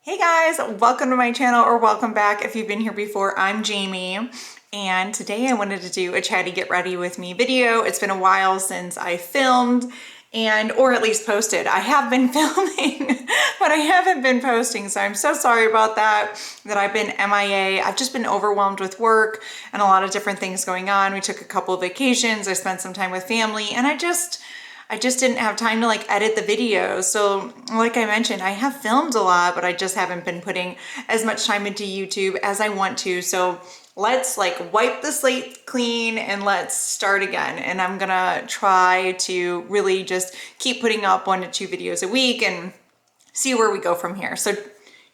Hey guys, welcome to my channel, or welcome back if you've been here before. I'm Jamie, and today I wanted to do a chatty get ready with me video. It's been a while since I filmed or at least posted. I have been filming, but I haven't been posting, so I'm so sorry about that I've been MIA. I've just been overwhelmed with work and a lot of different things going on. We took a couple of vacations, I spent some time with family, and I just didn't have time to like edit the videos. So like I mentioned, I have filmed a lot, but I just haven't been putting as much time into YouTube as I want to. So let's like wipe the slate clean and let's start again. And I'm gonna try to really just keep putting up 1 to 2 videos a week and see where we go from here. So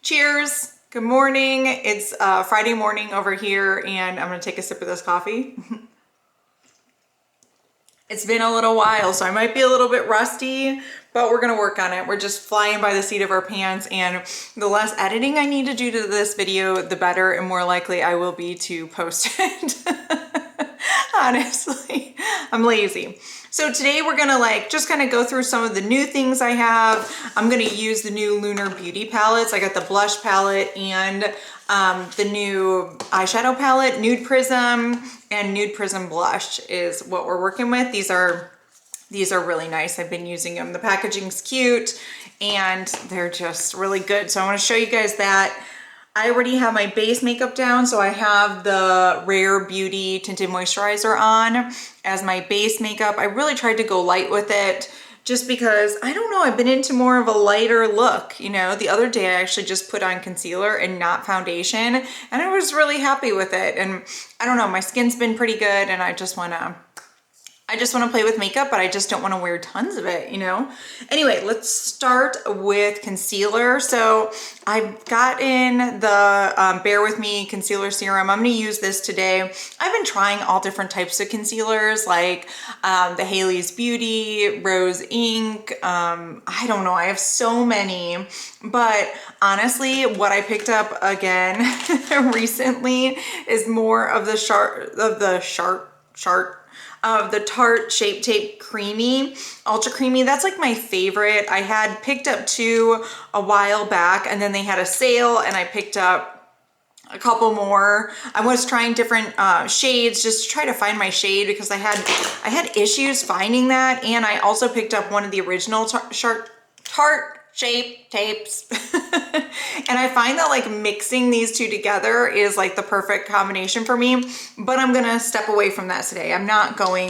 cheers. Good morning. It's Friday morning over here, and I'm gonna take a sip of this coffee. It's been a little while, so I might be a little bit rusty, but we're gonna work on it. We're just flying by the seat of our pants, and the less editing I need to do to this video, the better and more likely I will be to post it. Honestly, I'm lazy. So today we're gonna just kind of go through some of the new things I have. I'm gonna use the new Lunar beauty palettes. I got the blush palette and the new eyeshadow palette, Nude Prism and Nude Prism blush is what we're working with. These are really nice. I've been using them. The packaging's cute and they're just really good. So I want to show you guys that. I already have my base makeup down, so I have the Rare Beauty Tinted Moisturizer on as my base makeup. I really tried to go light with it just because, I don't know, I've been into more of a lighter look. You know, the other day I actually just put on concealer and not foundation, and I was really happy with it. And I don't know, my skin's been pretty good, and I just want to play with makeup, but I just don't want to wear tons of it, you know? Anyway, let's start with concealer. So I've got in the Bare With Me concealer serum. I'm going to use this today. I've been trying all different types of concealers, like the Haley's Beauty, Rose Ink. I don't know, I have so many, but honestly, what I picked up again recently is more of the the Tarte Shape Tape Creamy, Ultra Creamy. That's like my favorite. I had picked up 2 a while back, and then they had a sale and I picked up a couple more. I was trying different shades just to try to find my shade because I had issues finding that. And I also picked up one of the original Tarte Shape Tapes. And I find that like mixing these 2 together is like the perfect combination for me, but I'm gonna step away from that today. I'm not going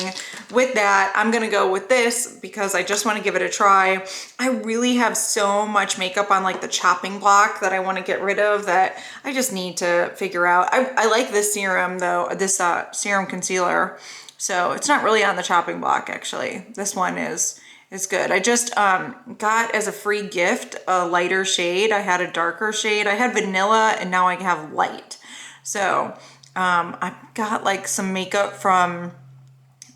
with that. I'm gonna go with this because I just want to give it a try. I really have so much makeup on like the chopping block that I want to get rid of that I just need to figure out. I like this serum though, this serum concealer. So it's not really on the chopping block actually. This one is good. I just got as a free gift a lighter shade. I had a darker shade. I had vanilla and now I have light. So I got like some makeup from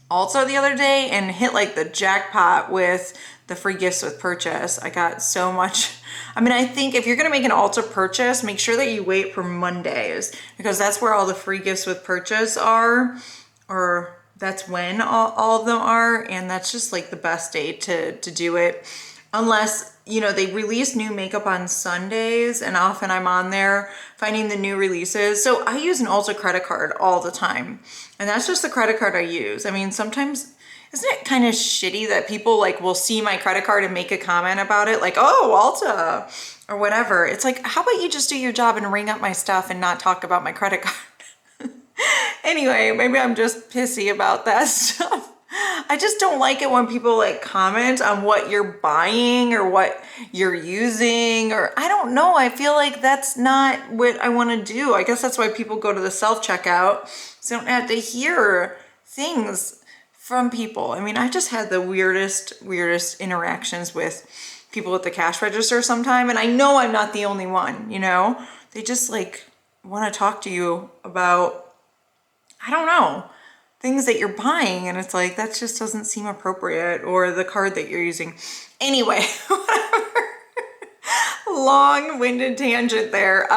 Ulta the other day and hit like the jackpot with the free gifts with purchase. I got so much. I mean, I think if you're gonna make an Ulta purchase, make sure that you wait for Mondays because that's where all the free gifts with purchase are, or that's when all of them are, and that's just like the best day to do it. Unless, you know, they release new makeup on Sundays, and often I'm on there finding the new releases. So I use an Ulta credit card all the time, and that's just the credit card I use. I mean, sometimes, isn't it kind of shitty that people like will see my credit card and make a comment about it, like, oh, Ulta, or whatever. It's like, how about you just do your job and ring up my stuff and not talk about my credit card? Anyway, maybe I'm just pissy about that stuff. I just don't like it when people like comment on what you're buying or what you're using, or I don't know. I feel like that's not what I want to do. I guess that's why people go to the self-checkout, so I don't have to hear things from people. I mean, I just had the weirdest interactions with people at the cash register sometime, and I know I'm not the only one, you know? They just like want to talk to you about, I don't know, things that you're buying, and it's like, that just doesn't seem appropriate, or the card that you're using. Anyway, whatever. long-winded tangent there.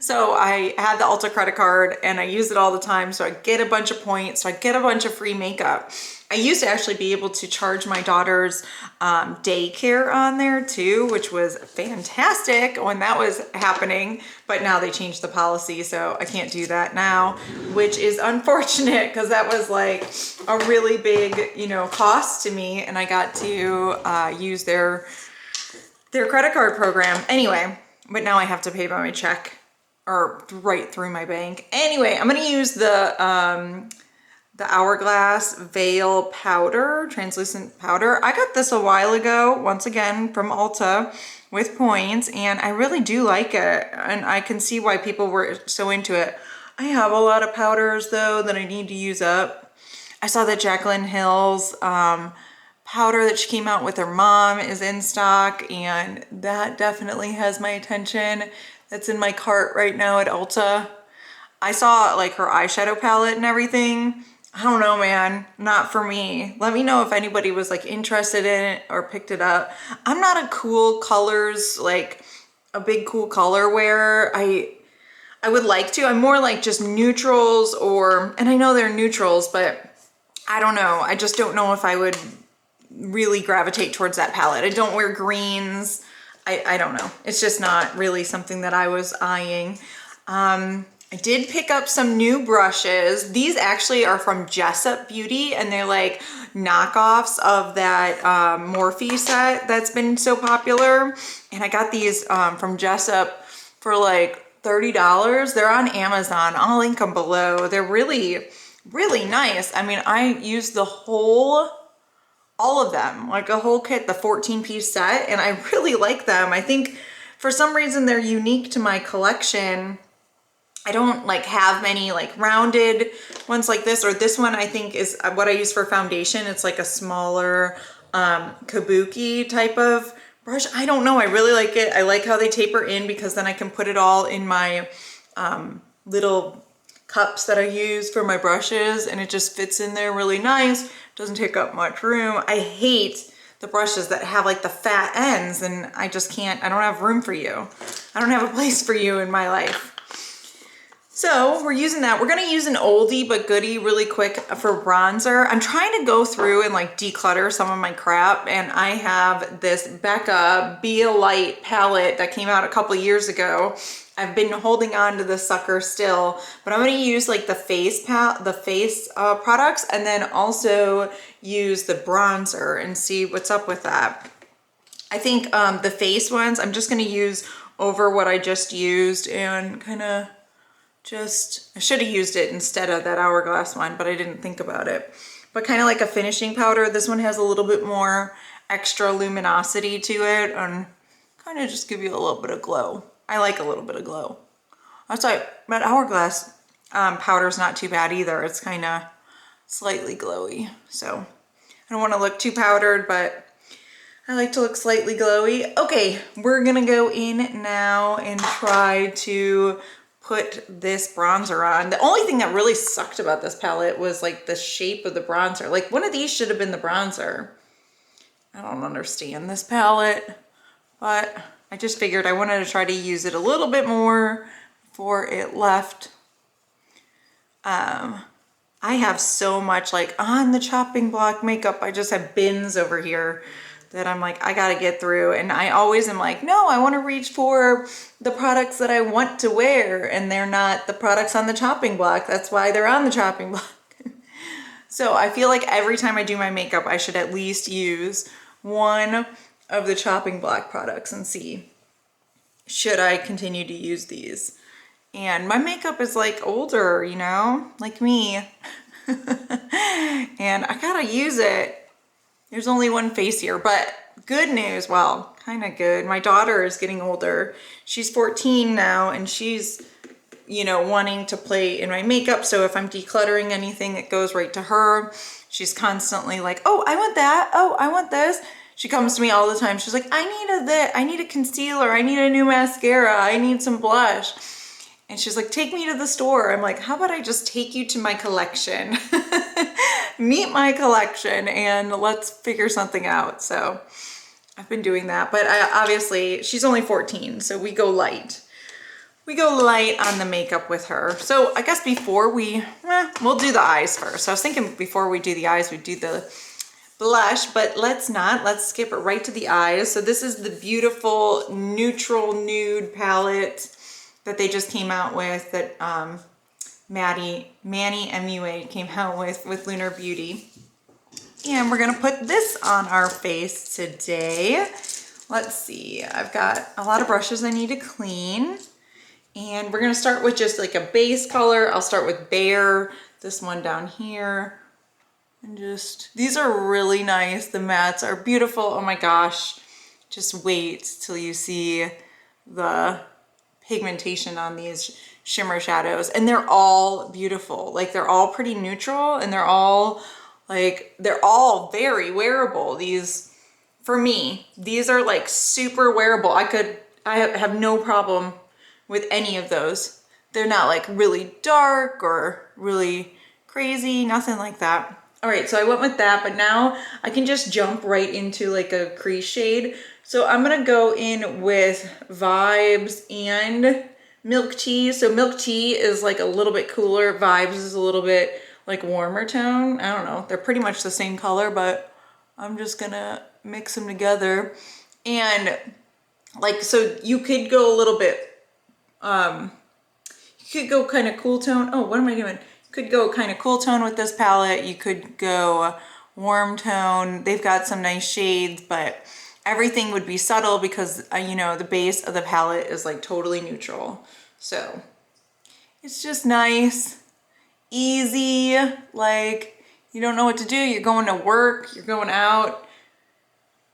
So I had the Ulta credit card and I use it all the time. So I get a bunch of points. So I get a bunch of free makeup. I used to actually be able to charge my daughter's daycare on there too, which was fantastic when that was happening. But now they changed the policy, so I can't do that now, which is unfortunate because that was like a really big, you know, cost to me, and I got to use their credit card program. Anyway, but now I have to pay by my check or right through my bank. Anyway, I'm gonna use the Hourglass Veil Powder, translucent powder. I got this a while ago, once again from Ulta with points, and I really do like it. And I can see why people were so into it. I have a lot of powders though that I need to use up. I saw that Jaclyn Hill's powder that she came out with her mom is in stock, and that definitely has my attention. That's in my cart right now at Ulta. I saw like her eyeshadow palette and everything. I don't know, man, not for me. Let me know if anybody was like interested in it or picked it up. I'm not a cool colors, like a big cool color wearer. I would like to. I'm more like just neutrals, or, and I know they're neutrals, but I don't know. I just don't know if I would really gravitate towards that palette. I don't wear greens. I don't know. It's just not really something that I was eyeing. I did pick up some new brushes. These actually are from Jessup Beauty, and they're like knockoffs of that Morphe set that's been so popular. And I got these from Jessup for like $30. They're on Amazon. I'll link them below. They're really, really nice. I mean, I used all of them, like a whole kit, the 14-piece set, and I really like them. I think for some reason they're unique to my collection. I don't like have many like rounded ones like this, or this one I think is what I use for foundation. It's like a smaller kabuki type of brush. I don't know, I really like it. I like how they taper in because then I can put it all in my little cups that I use for my brushes, and it just fits in there really nice. Doesn't take up much room. I hate the brushes that have like the fat ends, and I just can't, I don't have room for you. I don't have a place for you in my life. So we're using that. We're gonna use an oldie but goodie really quick for bronzer. I'm trying to go through and like declutter some of my crap, and I have this Becca Be a Light palette that came out a couple years ago. I've been holding on to this sucker still, but I'm gonna use like the face products, and then also use the bronzer and see what's up with that. I think the face ones, I'm just gonna use over what I just used and kind of I should have used it instead of that Hourglass one, but I didn't think about it. But kind of like a finishing powder. This one has a little bit more extra luminosity to it and kind of just give you a little bit of glow. I like a little bit of glow. That's why that Hourglass powder is not too bad either. It's kind of slightly glowy. So I don't want to look too powdered, but I like to look slightly glowy. Okay, we're gonna go in now and try to put this bronzer on. The only thing that really sucked about this palette was like the shape of the bronzer. Like one of these should have been the bronzer. I don't understand this palette, but I just figured I wanted to try to use it a little bit more before it left. I have so much like on the chopping block makeup. I just have bins over here that I'm like, I gotta get through. And I always am like, no, I wanna reach for the products that I want to wear, and they're not the products on the chopping block. That's why they're on the chopping block. So I feel like every time I do my makeup, I should at least use one of the chopping block products and see, should I continue to use these? And my makeup is like older, you know, like me. And I gotta use it. There's only one face here, but good news, well, kind of good. My daughter is getting older. She's 14 now, and she's, you know, wanting to play in my makeup. So if I'm decluttering anything, it goes right to her. She's constantly like, oh, I want that. Oh, I want this. She comes to me all the time. She's like, I need a concealer. I need a new mascara. I need some blush. And she's like, take me to the store. I'm like, how about I just take you to my collection? Meet my collection and let's figure something out. So I've been doing that, but obviously she's only 14, so we go light. We go light on the makeup with her. So I guess before we'll do the eyes first. I was thinking before we do the eyes, we'd do the blush, but let's not. Let's skip it right to the eyes. So this is the beautiful neutral nude palette that they just came out with, that Manny MUA came out with Lunar Beauty. And we're gonna put this on our face today. Let's see, I've got a lot of brushes I need to clean. And we're gonna start with just like a base color. I'll start with Bare, this one down here. And just, these are really nice. The mattes are beautiful. Oh my gosh. Just wait till you see the pigmentation on these shimmer shadows. And they're all beautiful. Like they're all pretty neutral and they're all very wearable. These, for me, these are like super wearable. I have no problem with any of those. They're not like really dark or really crazy, nothing like that. All right, so I went with that, but now I can just jump right into like a crease shade. So I'm gonna go in with Vibes and Milk Tea. So Milk Tea is like a little bit cooler. Vibes is a little bit like warmer tone. I don't know, they're pretty much the same color, but I'm just gonna mix them together. And like, so you could go a little bit, you could go kind of cool tone. Oh, what am I doing? Could go kind of cool tone with this palette. You could go warm tone. They've got some nice shades, but everything would be subtle because, you know, the base of the palette is like totally neutral. So it's just nice, easy. Like you don't know what to do. You're going to work, you're going out,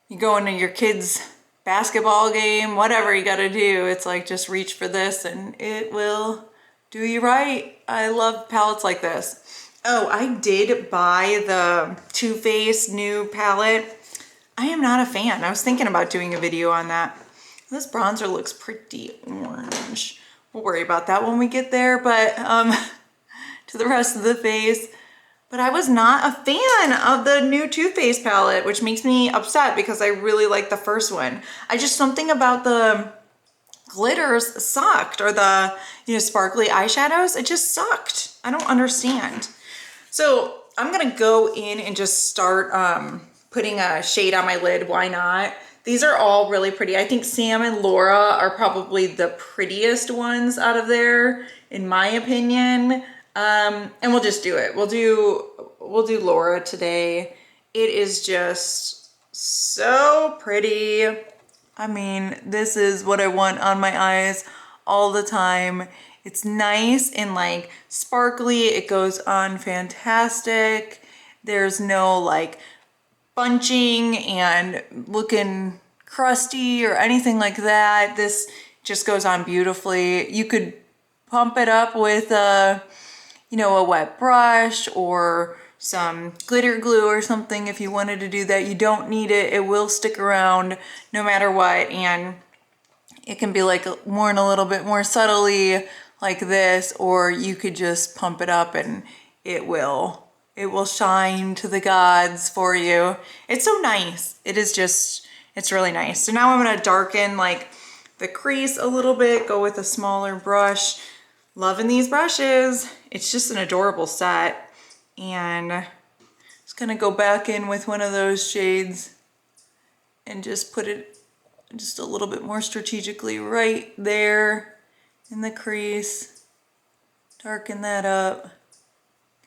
you're going to your kid's basketball game, whatever you got to do. It's like, just reach for this and it will do you right. I love palettes like this. Oh, I did buy the Too Faced new palette. I am not a fan. I was thinking about doing a video on that. This bronzer looks pretty orange. We'll worry about that when we get there, but to the rest of the face. But I was not a fan of the new Too Faced palette, which makes me upset because I really like the first one. Something about the glitters sucked, or the, you know, sparkly eyeshadows, it just sucked. I don't understand. So I'm gonna go in and just start putting a shade on my lid. Why not? These are all really pretty. I think Sam and Laura are probably the prettiest ones out of there, in my opinion. And we'll just do it. We'll do Laura today. It is just so pretty. I mean, this is what I want on my eyes all the time. It's nice and like sparkly. It goes on fantastic. There's no like bunching and looking crusty or anything like that. This just goes on beautifully. You could pump it up with a wet brush or some glitter glue or something if you wanted to do that. You don't need it. It will stick around no matter what, and it can be like worn a little bit more subtly like this, or you could just pump it up and it will shine to the gods for you. It's so nice. It's really nice. So now I'm going to darken like the crease a little bit, go with a smaller brush. Loving these brushes. It's just an adorable set. And just gonna go back in with one of those shades and just put it just a little bit more strategically right there in the crease. Darken that up.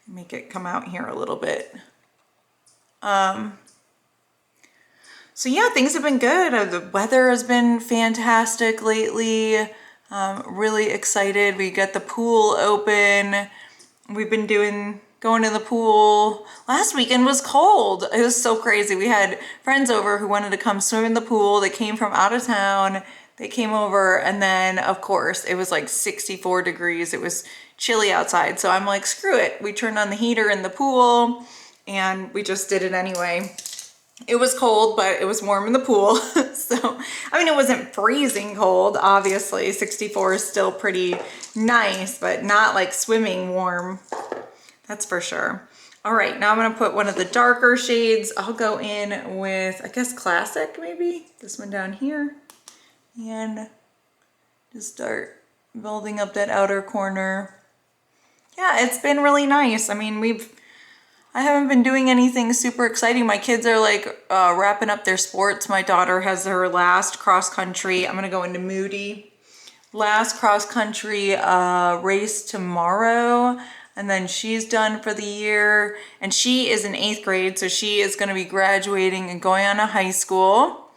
Make it come out here a little bit. So yeah, things have been good. The weather has been fantastic lately. Really excited. We got the pool open. We've been going to the pool. Last weekend was cold. It was so crazy. We had friends over who wanted to come swim in the pool. They came from out of town. They came over, and then of course it was like 64 degrees. It was chilly outside. So I'm like, screw it. We turned on the heater in the pool and we just did it anyway. It was cold, but it was warm in the pool. So, I mean, it wasn't freezing cold, obviously. 64 is still pretty nice, but not like swimming warm. That's for sure. All right, now I'm gonna put one of the darker shades. I'll go in with, I guess, Classic maybe? This one down here. And just start building up that outer corner. Yeah, it's been really nice. I mean, I haven't been doing anything super exciting. My kids are like wrapping up their sports. My daughter has her last cross country. I'm gonna go into Moody. Last cross country race tomorrow. And then she's done for the year. And she is in 8th grade, so she is gonna be graduating and going on to high school.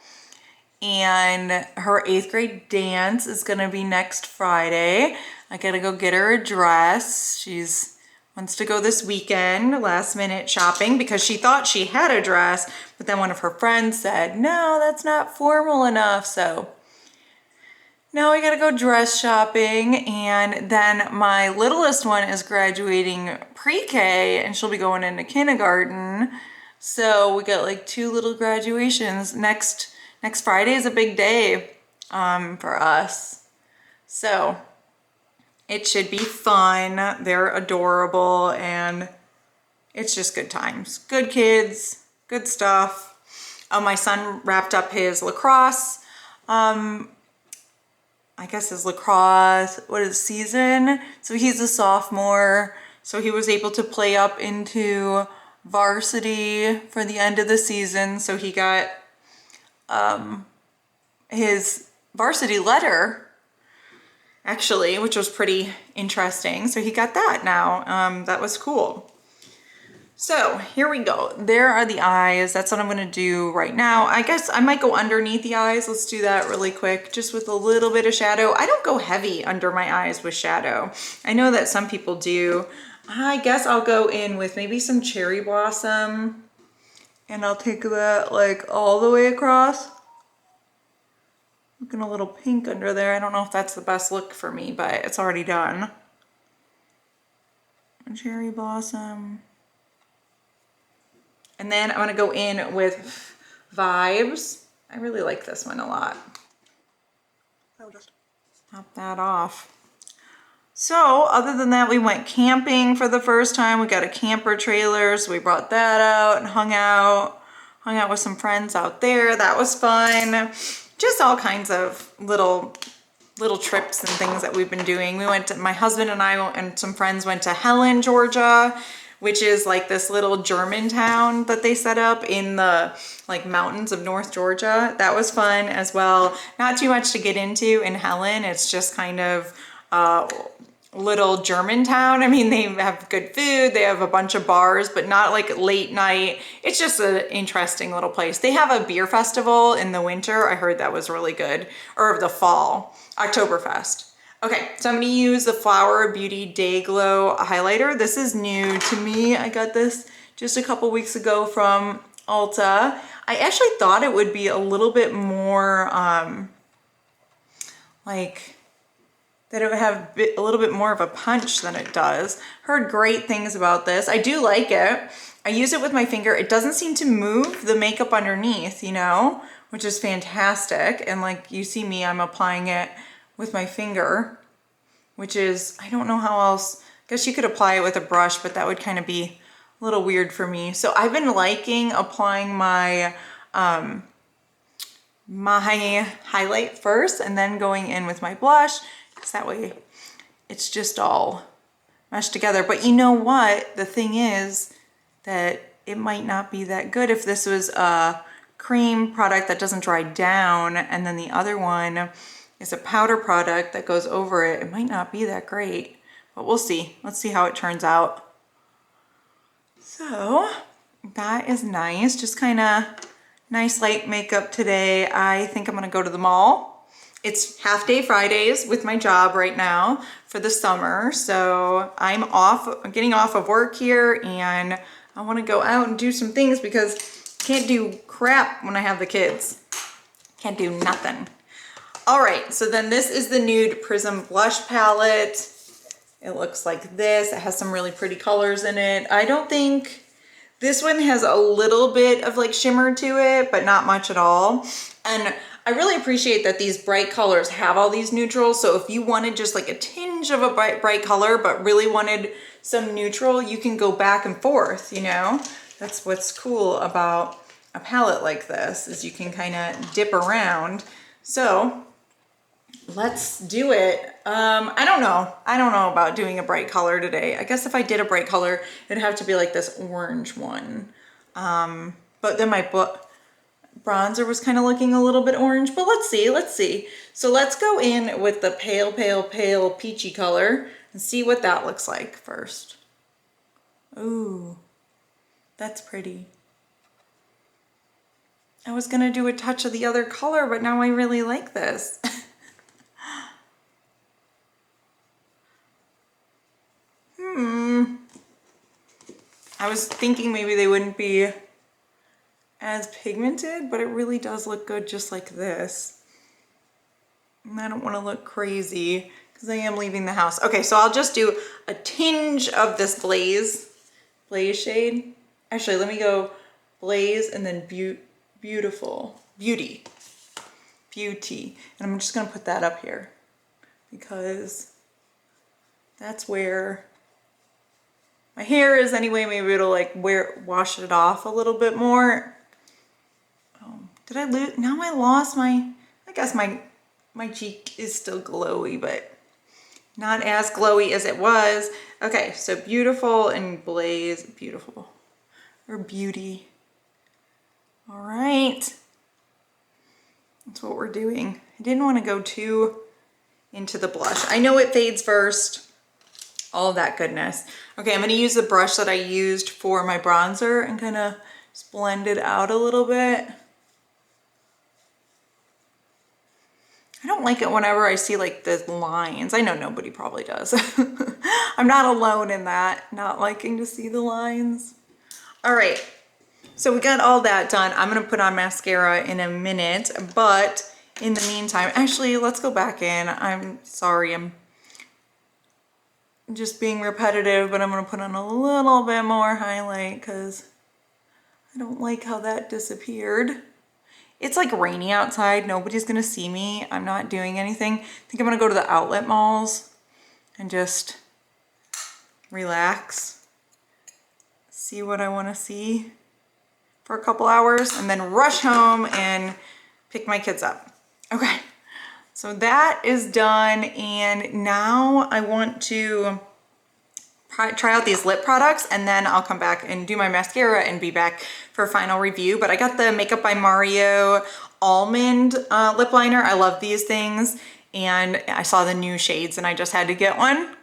And her 8th grade dance is gonna be next Friday. I gotta go get her a dress. She's wants to go this weekend, last minute shopping, because she thought she had a dress, but then one of her friends said, no, that's not formal enough. So now I gotta go dress shopping. And then my littlest one is graduating pre-K and she'll be going into kindergarten. So we got like 2 little graduations. Next Friday is a big day for us. So it should be fun. They're adorable and it's just good times. Good kids, good stuff. My son wrapped up his lacrosse, I guess his lacrosse, season? So he's a sophomore. So he was able to play up into varsity for the end of the season. So he got his varsity letter, actually, which was pretty interesting. So he got that now. That was cool. So here we go. There are the eyes. That's what I'm gonna do right now. I guess I might go underneath the eyes. Let's do that really quick, just with a little bit of shadow. I don't go heavy under my eyes with shadow. I know that some people do. I guess I'll go in with maybe some cherry blossom and I'll take that like all the way across. Looking a little pink under there. I don't know if that's the best look for me, but it's already done. Cherry blossom. And then I'm gonna go in with Vibes. I really like this one a lot. I'll just top that off. So other than that, we went camping for the first time. We got a camper trailer, so we brought that out and hung out with some friends out there. That was fun. Just all kinds of little trips and things that we've been doing. We went to, my husband and I and some friends went to Helen, Georgia, which is like this little German town that they set up in the like mountains of North Georgia. That was fun as well. Not too much to get into in Helen. It's just kind of little German town. I mean, they have good food, they have a bunch of bars, but not like late night. It's just an interesting little place. They have a beer festival in the winter. I heard that was really good. Or the fall, Oktoberfest. Okay, so I'm gonna use the Flower Beauty Day Glow highlighter. This is new to me. I got this just a couple weeks ago from Ulta. I actually thought it would be a little bit more that it would have a little bit more of a punch than it does. Heard great things about this. I do like it. I use it with my finger. It doesn't seem to move the makeup underneath, you know, which is fantastic. And like you see me, I'm applying it with my finger, which is, I don't know how else. I guess you could apply it with a brush, but that would kind of be a little weird for me. So I've been liking applying my my highlight first and then going in with my blush. That way it's just all meshed together. But you know what? The thing is that it might not be that good if this was a cream product that doesn't dry down and then the other one is a powder product that goes over it. It might not be that great, but we'll see. Let's see how it turns out. So that is nice. Just kind of nice light makeup today. I think I'm gonna go to the mall. It's half day Fridays with my job right now for the summer. So I'm getting off of work here and I want to go out and do some things because I can't do crap when I have the kids. Can't do nothing. All right, so then this is the Nude Prism blush palette. It looks like this. It has some really pretty colors in it. I don't think this one has a little bit of like shimmer to it, but not much at all. And I really appreciate that these bright colors have all these neutrals. So if you wanted just like a tinge of a bright color, but really wanted some neutral, you can go back and forth, you know? That's what's cool about a palette like this, is you can kind of dip around. So let's do it. I don't know. I don't know about doing a bright color today. I guess if I did a bright color, it'd have to be like this orange one. But then my bronzer was kind of looking a little bit orange, but let's see, let's see. So let's go in with the pale, pale, pale peachy color and see what that looks like first. Ooh, that's pretty. I was gonna do a touch of the other color, but now I really like this. I was thinking maybe they wouldn't be as pigmented, but it really does look good just like this. And I don't want to look crazy because I am leaving the house. Okay, so I'll just do a tinge of this blaze shade. Actually, let me go blaze and then beauty. And I'm just gonna put that up here because that's where my hair is anyway. Maybe it'll like wash it off a little bit more. Did I lose? Now I lost my, I guess my cheek is still glowy, but not as glowy as it was. Okay, so beautiful and blaze, beautiful, or beauty. All right, that's what we're doing. I didn't want to go too into the blush. I know it fades first, all of that goodness. Okay, I'm gonna use the brush that I used for my bronzer and kind of just blend it out a little bit. I don't like it whenever I see like the lines. I know nobody probably does. I'm not alone in that, not liking to see the lines. All right, so we got all that done. I'm gonna put on mascara in a minute, but in the meantime, actually, let's go back in. I'm sorry, I'm just being repetitive, but I'm gonna put on a little bit more highlight because I don't like how that disappeared. It's like rainy outside. Nobody's gonna see me. I'm not doing anything. I think I'm gonna go to the outlet malls and just relax, see what I wanna see for a couple hours, and then rush home and pick my kids up. Okay, so that is done, and now I want to try out these lip products, and then I'll come back and do my mascara and be back for a final review. But I got the Makeup by Mario almond lip liner. I love these things, and I saw the new shades and I just had to get one.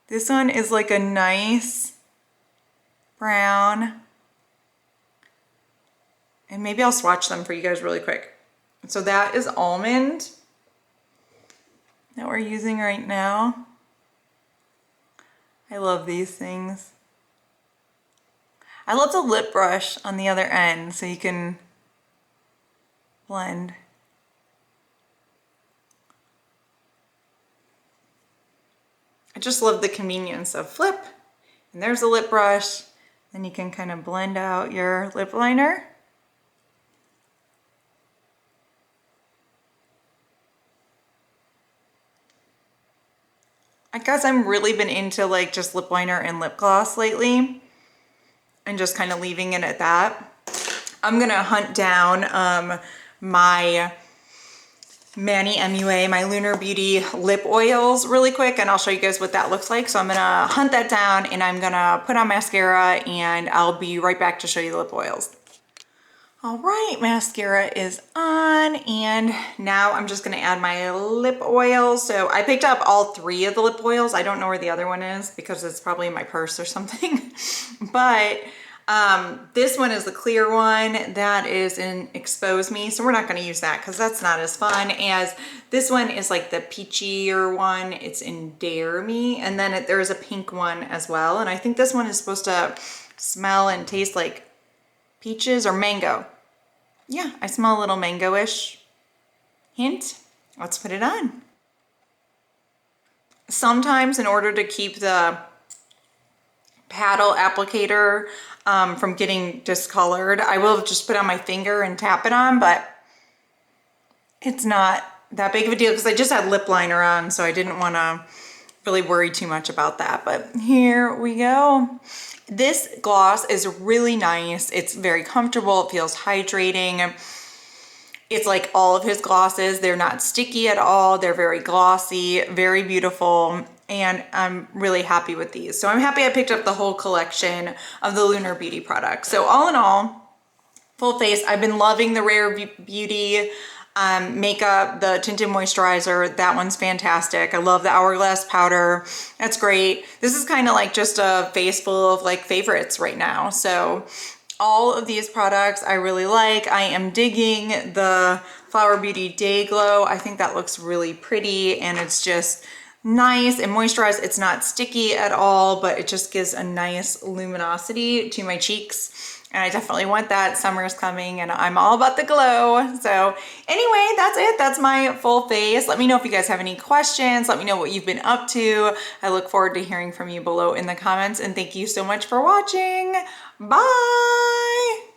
This one is like a nice brown, and maybe I'll swatch them for you guys really quick. So that is almond that we're using right now. I love these things. I love the lip brush on the other end so you can blend. I just love the convenience of flip, and there's a lip brush, then you can kind of blend out your lip liner. I guess I'm really been into like just lip liner and lip gloss lately, and just kind of leaving it at that. I'm gonna hunt down my Manny MUA, my Lunar Beauty lip oils really quick, and I'll show you guys what that looks like. So I'm gonna hunt that down, and I'm gonna put on mascara, and I'll be right back to show you the lip oils. All right, mascara is on, and now I'm just gonna add my lip oil. So I picked up all 3 of the lip oils. I don't know where the other one is because it's probably in my purse or something. But this one is the clear one. That is in Expose Me. So we're not gonna use that because that's not as fun as this one is like the peachier one. It's in Dare Me. And then there's a pink one as well. And I think this one is supposed to smell and taste like peaches or mango. Yeah, I smell a little mango-ish hint. Let's put it on. Sometimes in order to keep the paddle applicator from getting discolored, I will just put it on my finger and tap it on, but it's not that big of a deal because I just had lip liner on, so I didn't want to really worry too much about that, but here we go. This gloss is really nice. It's very comfortable. It feels hydrating. It's like all of his glosses. They're not sticky at all. They're very glossy, very beautiful, and I'm really happy with these. So I'm happy I picked up the whole collection of the Lunar Beauty products. So all in all, full face, I've been loving the Rare Beauty makeup, the tinted moisturizer. That one's fantastic. I love the Hourglass powder. That's great. This is kind of like just a face full of like favorites right now. So all of these products I really like. I am digging the Flower Beauty Day Glow. I think that looks really pretty and it's just nice and moisturized. It's not sticky at all, but it just gives a nice luminosity to my cheeks. And I definitely want that. Summer's coming and I'm all about the glow. So anyway, that's it. That's my full face. Let me know if you guys have any questions. Let me know what you've been up to. I look forward to hearing from you below in the comments, and thank you so much for watching. Bye.